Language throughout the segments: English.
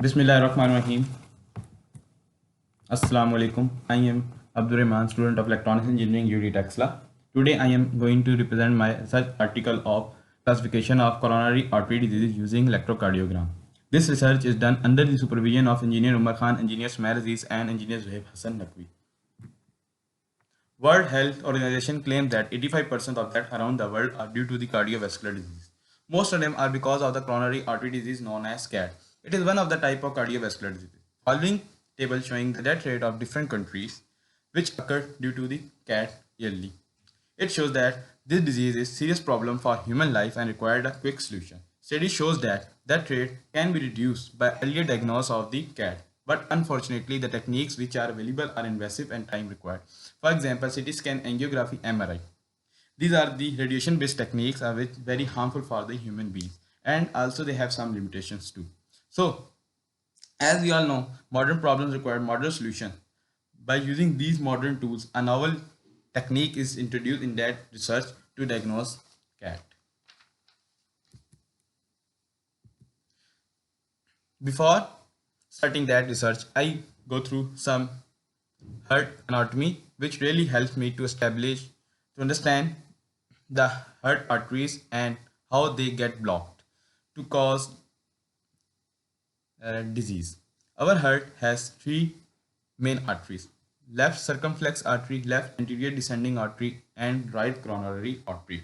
Bismillahirrahmanirrahim. Assalamu alaikum. I am Abdurrahman, student of Electronics Engineering UT Texla. Today I am going to represent my research article of classification of coronary artery disease using electrocardiogram. This research is done under the supervision of Engineer Umar Khan, Engineer Smail Aziz and Engineer Zuhaib Hassan Naqvi. World Health Organization claims that 85% of deaths around the world are due to the cardiovascular disease. Most of them are because of the coronary artery disease known as CAD. It is one of the type of cardiovascular disease. Following table showing the death rate of different countries which occur due to the CAD yearly. It shows that this disease is a serious problem for human life and required a quick solution. Study shows that that rate can be reduced by earlier diagnosis of the CAD, but unfortunately the techniques which are available are invasive and time required. For example, CT scan, angiography, MRI. These are the radiation-based techniques are which very harmful for the human beings, and also they have some limitations too. So, as we all know, modern problems require modern solution. By using these modern tools, a novel technique is introduced in that research to diagnose CAT. Before starting that research, I go through some heart anatomy, which really helps me to understand the heart arteries and how they get blocked to cause disease. Our heart has three main arteries: left circumflex artery, left anterior descending artery, and right coronary artery.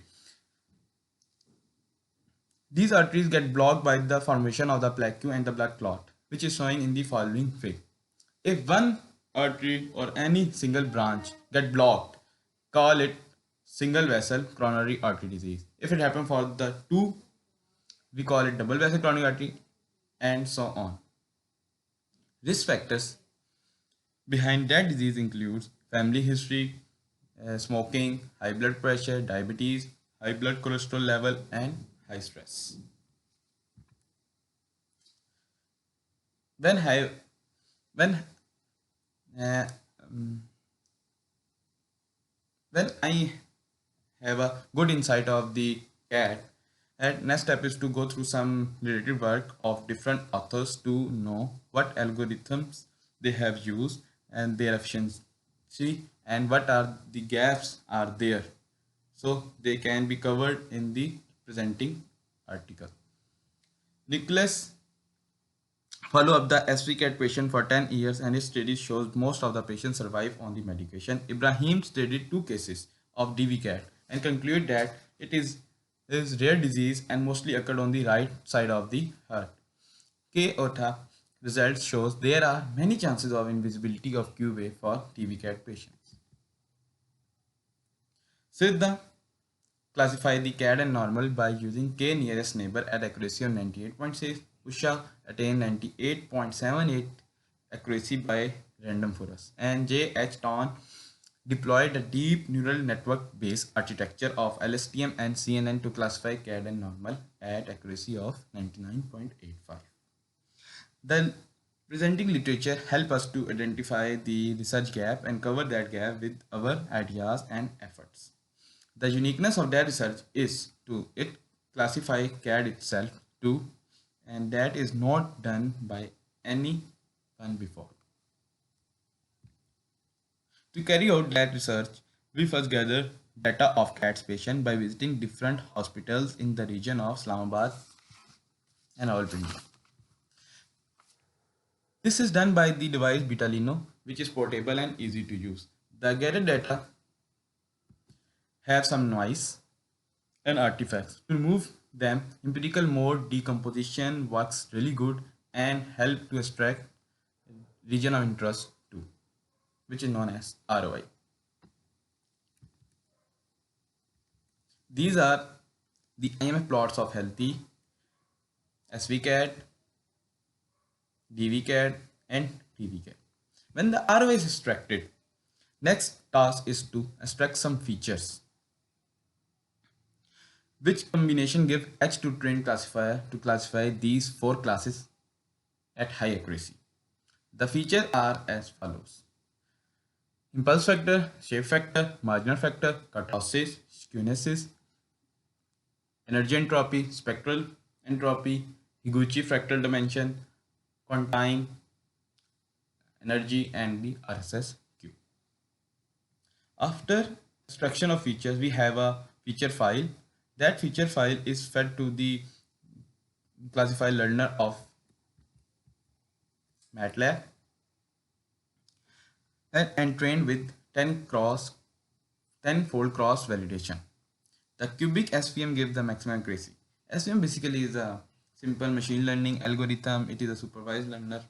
These arteries get blocked by the formation of the plaque and the blood clot, which is shown in the following way. If one artery or any single branch get blocked, call it single vessel coronary artery disease. If it happens for the two, we call it double vessel coronary artery, and so on. Risk factors behind that disease includes family history, smoking, high blood pressure, diabetes, high blood cholesterol level, and high stress. When high, when uh, um, when I have a good insight of the cat, and next step is to go through some related work of different authors to know what algorithms they have used and their efficiency and what are the gaps are there, so they can be covered in the presenting article. Nicholas follow up the SVCAT patient for 10 years and his study shows most of the patients survive on the medication. Ibrahim studied two cases of DVCAT and concluded that it is rare disease and mostly occurred on the right side of the heart. K. Ota results shows there are many chances of invisibility of Q wave for DVCAT patients. Siddha classify the CAD and normal by using K nearest neighbor at accuracy of 98.6. Usha attained 98.78 accuracy by random forest. And J. H. Ton deployed a deep neural network based architecture of LSTM and CNN to classify CAD and normal at accuracy of 99.85. The presenting literature help us to identify the research gap and cover that gap with our ideas and efforts. The uniqueness of that research is to it classify CAD itself too, and that is not done by anyone before. To carry out that research, we first gather data of CAD's patient by visiting different hospitals in the region of Islamabad and Rawalpindi. This is done by the device Betalino, which is portable and easy to use. The gathered data have some noise and artifacts. To remove them, empirical mode decomposition works really good and help to extract region of interest too, which is known as ROI. These are the IMF plots of healthy SVCAT, DVCAT, and TVCAT. When the ROI is extracted, next task is to extract some features, which combination give H2 trained classifier to classify these four classes at high accuracy. The features are as follows: impulse factor, shape factor, marginal factor, kurtosis, skewness, energy entropy, spectral entropy, Higuchi fractal dimension, quantime, energy, and the RSS queue. After extraction of features, we have a feature file. That feature file is fed to the classifier learner of MATLAB and trained with 10-fold cross validation. The cubic SVM gives the maximum accuracy. SVM basically is a simple machine learning algorithm. It is a supervised learner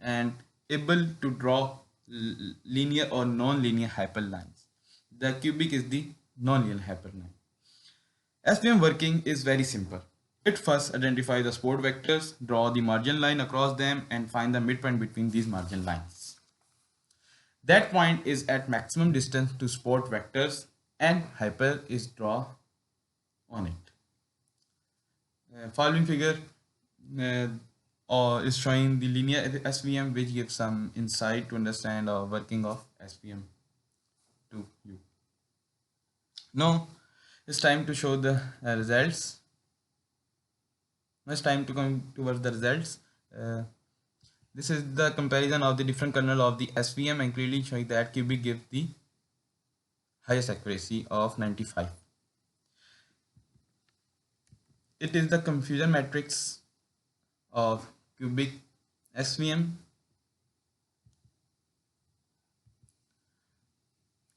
and able to draw linear or non-linear hyperlines. The cubic is the non-linear hyperline. SVM working is very simple. It first identifies the support vectors, draw the margin line across them, and find the midpoint between these margin lines. That point is at maximum distance to support vectors, and hyper is drawn on it. Following figure is showing the linear SVM, which gives some insight to understand the working of SVM to you. Now it's time to show the results. Now it's time to come towards the results. This is the comparison of the different kernel of the SVM, and clearly showing that cubic gives the highest accuracy of 95. It is the confusion matrix of cubic SVM.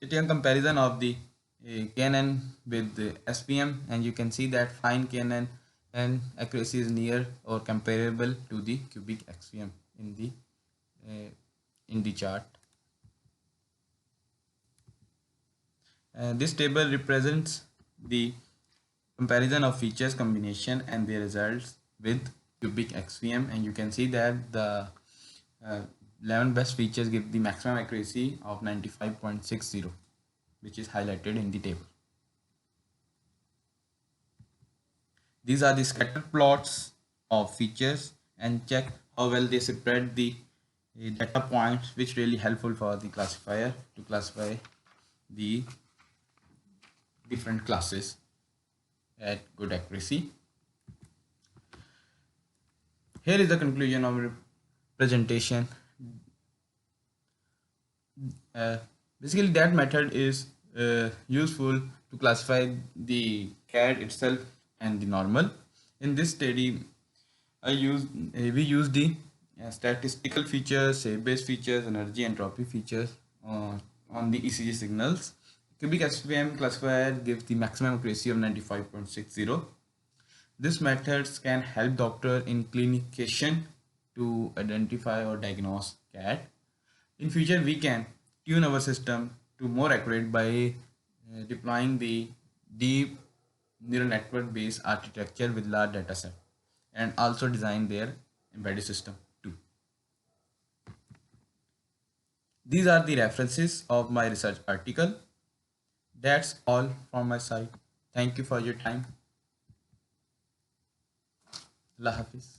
It is a comparison of the KNN with the SVM, and you can see that fine KNN and accuracy is near or comparable to the cubic SVM in the chart. This table represents the comparison of features combination and their results with cubic SVM, and you can see that the 11 best features give the maximum accuracy of 95.60, which is highlighted in the table. These are the scatter plots of features, and check how well they spread the data points, which really helpful for the classifier to classify the different classes at good accuracy. Here is the conclusion of our presentation. Basically, that method is useful to classify the CAD itself and the normal. In this study, we use the statistical features, shape-based features, energy entropy features on the ECG signals. Cubic SVM classifier gives the maximum accuracy of 95.60. These methods can help doctor in clinication to identify or diagnose CAD. In future, we can tune our system to more accurate by deploying the deep neural network based architecture with large data set, and also design their embedded system too. These are the references of my research article. That's all from my side. Thank you for your time. Allah Hafiz.